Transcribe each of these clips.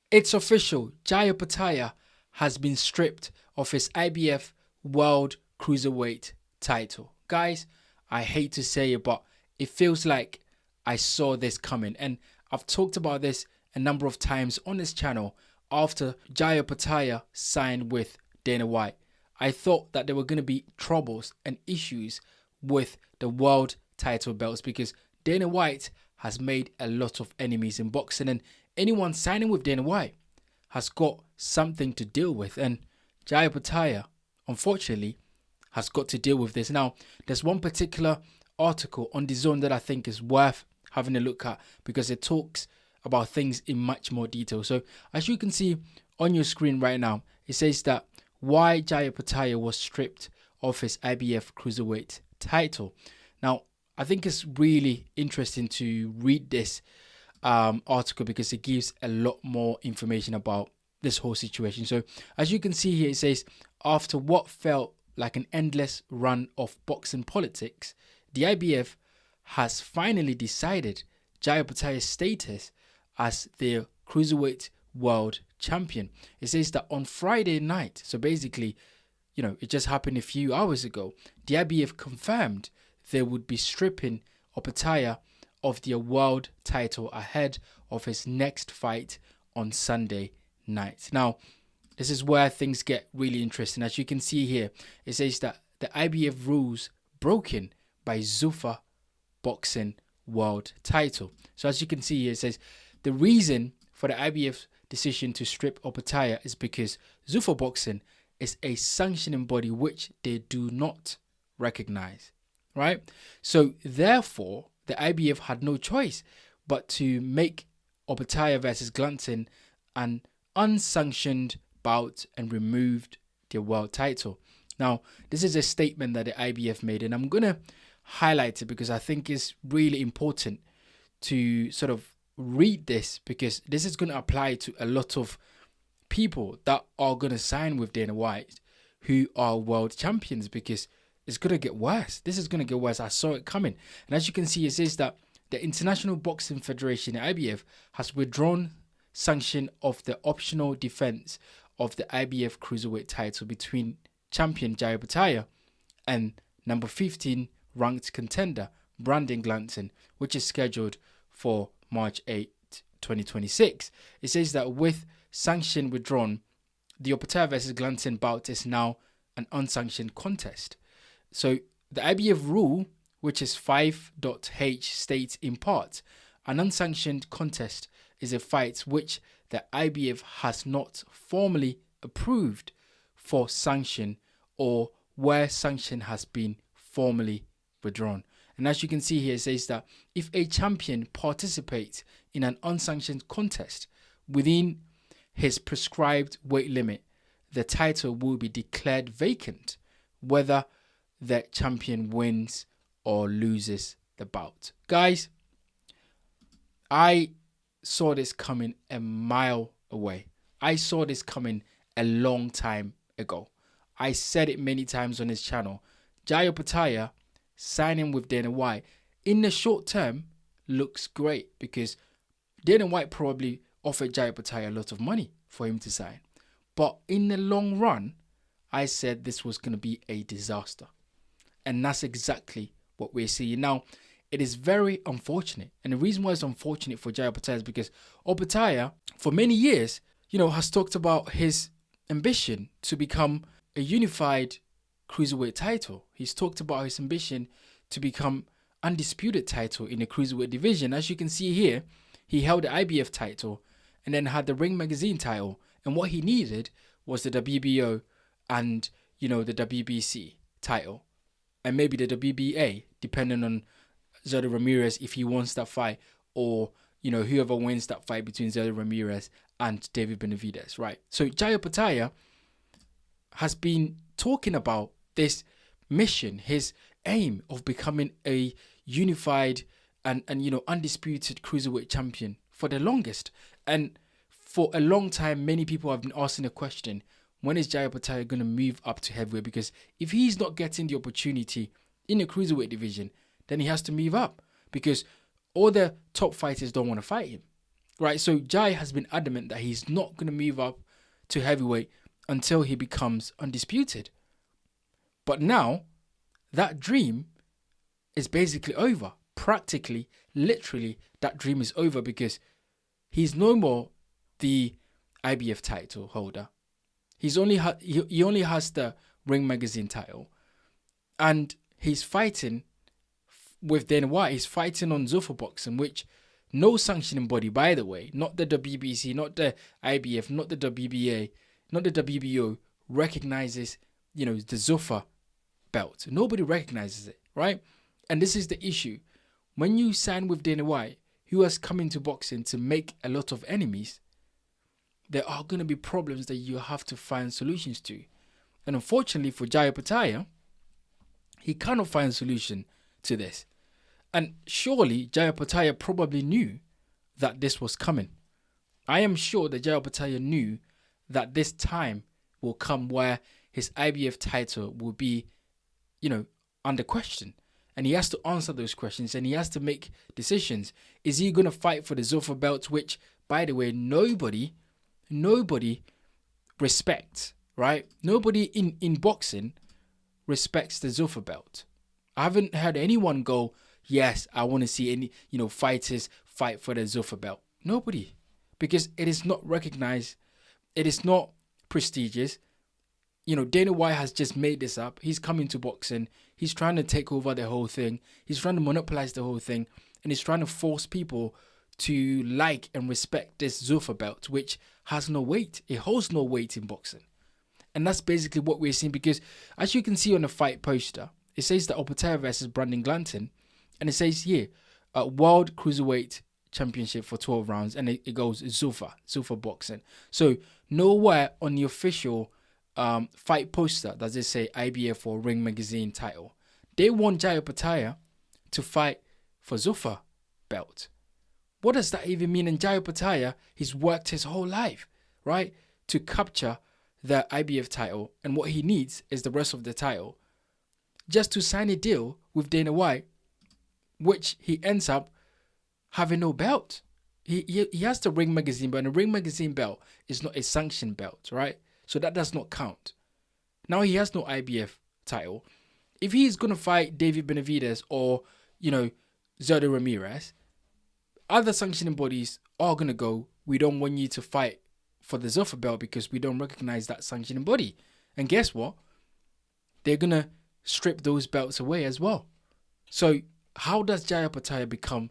It's official. Jai Opetaia has been stripped of his IBF World Cruiserweight title. Guys, I hate to say it, but it feels like I saw this coming. And I've talked about this a number of times on this channel after Jai Opetaia signed with Dana White. I thought that there were going to be troubles and issues with the world title belts because Dana White has made a lot of enemies in boxing, and anyone signing with Dana White has got something to deal with, and Jai Opetaia, unfortunately, has got to deal with this. Now, there's one particular article on the Zone that I think is worth having a look at because it talks about things in much more detail. So, as you can see on your screen right now, it says that why Jai Opetaia was stripped of his IBF Cruiserweight title. Now, I think it's really interesting to read this article because it gives a lot more information about this whole situation. So as you can see here, it says, after what felt like an endless run of boxing politics, the IBF has finally decided Jai Opetaia's status as the Cruiserweight World Champion. It says that on Friday night, so basically, it just happened a few hours ago, the IBF confirmed they would be stripping Opetaia of the world title ahead of his next fight on Sunday night. Now, this is where things get really interesting. As you can see here, it says that the IBF rules broken by Zuffa boxing world title. So as you can see here, it says the reason for the IBF's decision to strip Opetaia is because Zuffa boxing is a sanctioning body which they do not recognize. Right? So therefore, the IBF had no choice but to make Opetaia versus Glanton an unsanctioned bout and removed their world title. Now, this is a statement that the IBF made, and I'm going to highlight it because I think it's really important to sort of read this because this is going to apply to a lot of people that are going to sign with Dana White who are world champions because it's going to get worse. This is going to get worse. I saw it coming. And as you can see, it says that the International Boxing Federation, the IBF, has withdrawn sanction of the optional defense of the IBF Cruiserweight title between champion Jai Opetaia and number 15 ranked contender Brandon Glanton, which is scheduled for March 8, 2026. It says that with sanction withdrawn, the Opetaia versus Glanton bout is now an unsanctioned contest. So the IBF rule, which is 5.h, states in part, an unsanctioned contest is a fight which the IBF has not formally approved for sanction or where sanction has been formally withdrawn. And as you can see here, it says that if a champion participates in an unsanctioned contest within his prescribed weight limit, the title will be declared vacant, whether the champion wins or loses the bout. Guys, I saw this coming a mile away. I saw this coming a long time ago. I said it many times on this channel. Jai Opetaia signing with Dana White in the short term looks great because Dana White probably offered Jai Opetaia a lot of money for him to sign. But in the long run, I said this was going to be a disaster. And that's exactly what we're seeing now. It is very unfortunate. And the reason why it's unfortunate for Jai Opetaia is because Opetaia, for many years, has talked about his ambition to become a unified cruiserweight title. He's talked about his ambition to become undisputed title in the cruiserweight division. As you can see here, he held the IBF title and then had the Ring Magazine title. And what he needed was the WBO and, the WBC title. And maybe the WBA, depending on Zelda Ramirez if he wants that fight, or whoever wins that fight between Zelda Ramirez and David Benavidez, right? So Jai Opetaia has been talking about this mission, his aim of becoming a unified and undisputed cruiserweight champion for the longest. And for a long time, many people have been asking the question, when is Jai Opetaia going to move up to heavyweight? Because if he's not getting the opportunity in the cruiserweight division, then he has to move up because all the top fighters don't want to fight him. right? So Jai has been adamant that he's not going to move up to heavyweight until he becomes undisputed. But now, that dream is basically over. Practically, literally, that dream is over because he's no more the IBF title holder. He only has the Ring Magazine title, and he's fighting with Dana White. He's fighting on Zuffa Boxing, which no sanctioning body, by the way, not the WBC, not the IBF, not the WBA, not the WBO, recognizes, the Zuffa belt. Nobody recognizes it, right? And this is the issue. When you sign with Dana White, who has come into boxing to make a lot of enemies, there are going to be problems that you have to find solutions to. And unfortunately for Jai Opetaia, he cannot find a solution to this. And surely Jai Opetaia probably knew that this was coming. I am sure that Jai Opetaia knew that this time will come where his IBF title will be, under question. And he has to answer those questions and he has to make decisions. Is he going to fight for the Zuffa belt, which, by the way, nobody respects, right? Nobody in boxing respects the Zuffa belt. I haven't heard anyone go, yes, I want to see any, fighters fight for the Zuffa belt. Nobody. Because it is not recognized. It is not prestigious. Dana White has just made this up. He's coming to boxing. He's trying to take over the whole thing. He's trying to monopolize the whole thing. And he's trying to force people to like and respect this Zuffa belt, which has no weight. It holds no weight in boxing. And that's basically what we're seeing, because as you can see on the fight poster, it says that Opetaia versus Brandon Glanton. And it says here, World Cruiserweight Championship for 12 rounds. And it goes Zuffa boxing. So nowhere on the official fight poster does it say IBF or Ring Magazine title. They want Jai Opetaia to fight for Zuffa belt. What does that even mean? And Jai Opetaia, he's worked his whole life, right, to capture the IBF title, and what he needs is the rest of the title just to sign a deal with Dana White, which he ends up having no belt. He has the Ring Magazine, but the Ring Magazine belt is not a sanctioned belt, right? So that does not count. Now he has no IBF title. If he's going to fight David Benavidez or, Zerdo Ramirez, other sanctioning bodies are going to go, we don't want you to fight for the Zuffa belt because we don't recognize that sanctioning body. And guess what? They're going to strip those belts away as well. So how does Jai Opetaia become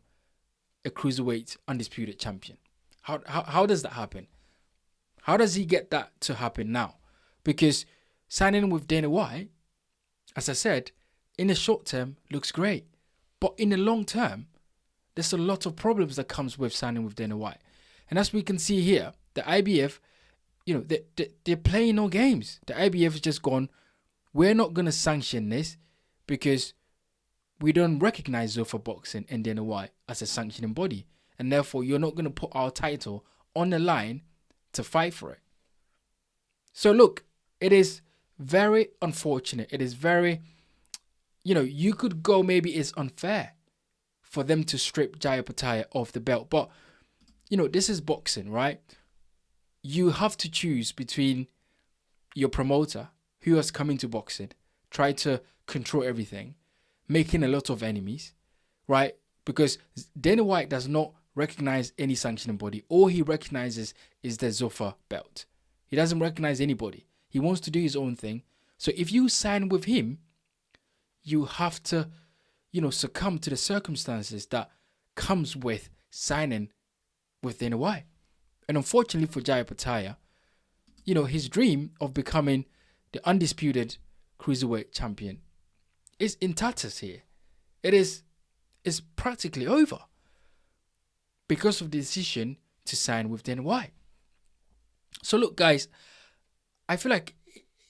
a cruiserweight undisputed champion? How does that happen? How does he get that to happen now? Because signing with Dana White, as I said, in the short term looks great. But in the long term, there's a lot of problems that comes with signing with Dana White. And as we can see here, the IBF, they're playing no games. The IBF has just gone, we're not going to sanction this because we don't recognize Zuffa Boxing and Dana White as a sanctioning body. And therefore, you're not going to put our title on the line to fight for it. So look, it is very unfortunate. It is very, you could go, maybe it's unfair for them to strip Jai Opetaia off the belt. But, this is boxing, right? You have to choose between your promoter, who has come into boxing, try to control everything, making a lot of enemies, right? Because Dana White does not recognize any sanctioning body. All he recognizes is the Zuffa belt. He doesn't recognize anybody. He wants to do his own thing. So if you sign with him, you have to, succumb to the circumstances that comes with signing with Dana White. And unfortunately for Jai Opetaia, his dream of becoming the undisputed cruiserweight champion is in tatters here. It's practically over because of the decision to sign with Dana White. So look, guys, I feel like,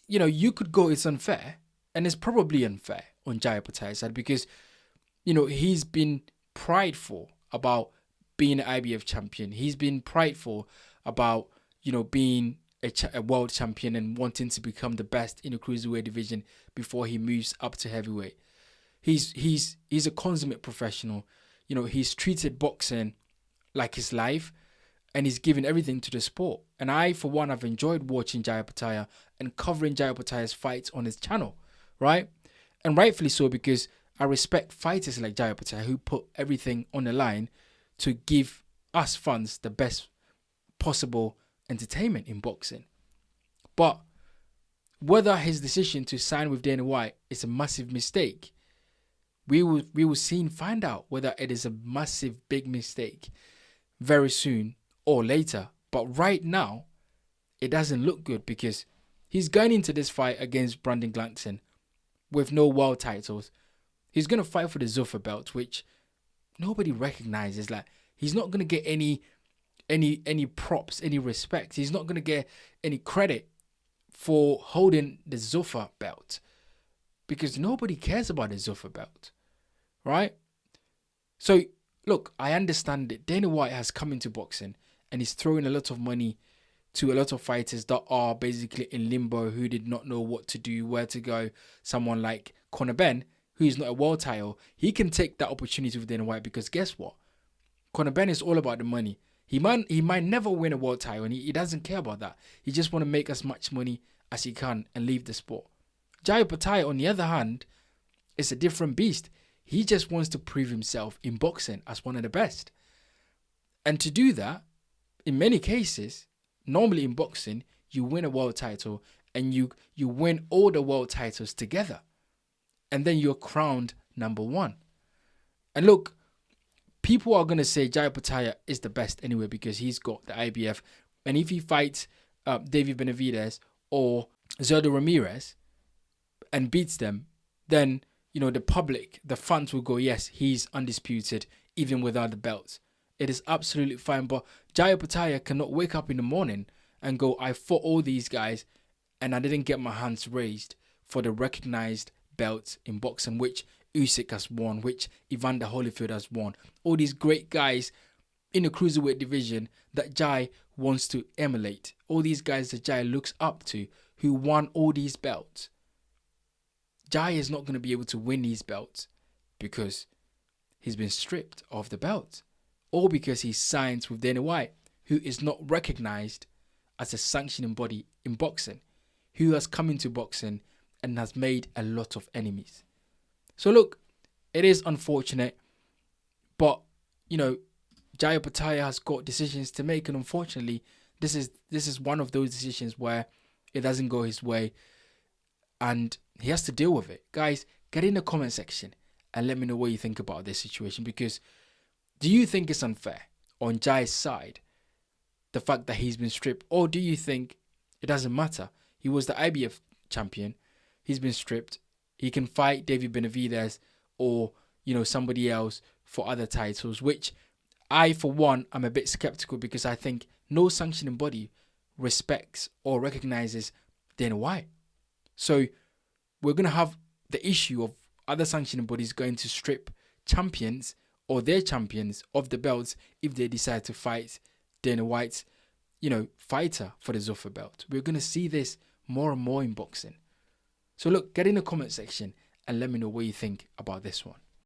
you could go it's unfair, and it's probably unfair on Jai Opetaia's side because, he's been prideful about being an IBF champion. He's been prideful about, being a world champion and wanting to become the best in the cruiserweight division before he moves up to heavyweight. He's a consummate professional. He's treated boxing like his life. and he's giving everything to the sport. And I, for one, have enjoyed watching Jai Opetaia and covering Jai Opetaia's fights on his channel, right? And rightfully so, because I respect fighters like Jai Opetaia who put everything on the line to give us fans the best possible entertainment in boxing. But whether his decision to sign with Dana White is a massive mistake, we will soon find out whether it is a massive, big mistake very soon or later. But right now, it doesn't look good because he's going into this fight against Brandon Glanton with no world titles. He's going to fight for the Zuffa belt, which nobody recognizes. Like, he's not going to get any props, any respect. He's not going to get any credit for holding the Zuffa belt because nobody cares about the Zuffa belt, right? So, look, I understand that Dana White has come into boxing and he's throwing a lot of money to a lot of fighters that are basically in limbo, who did not know what to do, where to go. Someone like Conor Ben, who is not a world title, he can take that opportunity with Dana White because guess what? Conor Ben is all about the money. He might never win a world title and he doesn't care about that. He just want to make as much money as he can and leave the sport. Jai Opetaia, on the other hand, is a different beast. He just wants to prove himself in boxing as one of the best. And to do that, in many cases, normally in boxing, you win a world title and you win all the world titles together. And then you're crowned number one. And look, people are going to say Jai Opetaia is the best anyway because he's got the IBF. And if he fights David Benavidez or Zerdo Ramirez and beats them, then, you know, the public, the fans will go, yes, he's undisputed even without the belts. It is absolutely fine. But Jai Opetaia cannot wake up in the morning and go, I fought all these guys and I didn't get my hands raised for the recognized belts in boxing, which Usyk has won, which Evander Holyfield has won. All these great guys in the cruiserweight division that Jai wants to emulate. All these guys that Jai looks up to who won all these belts. Jai is not going to be able to win these belts because he's been stripped of the belt. Or because he signs with Dana White, who is not recognized as a sanctioning body in boxing, who has come into boxing and has made a lot of enemies. So look, it is unfortunate, but, you know, Jai Opetaia has got decisions to make, and unfortunately, this is one of those decisions where it doesn't go his way, and he has to deal with it. Guys, get in the comment section and let me know what you think about this situation, because do you think it's unfair on Jai's side, the fact that he's been stripped, or do you think it doesn't matter? He was the IBF champion, he's been stripped, he can fight David Benavidez or, you know, somebody else for other titles, which I, for one, am a bit skeptical because I think no sanctioning body respects or recognizes Dana White. So we're going to have the issue of other sanctioning bodies going to strip champions or their champions of the belts if they decide to fight Dana White's, you know, fighter for the Zuffa belt. We're going to see this more and more in boxing. So look, get in the comment section and let me know what you think about this one.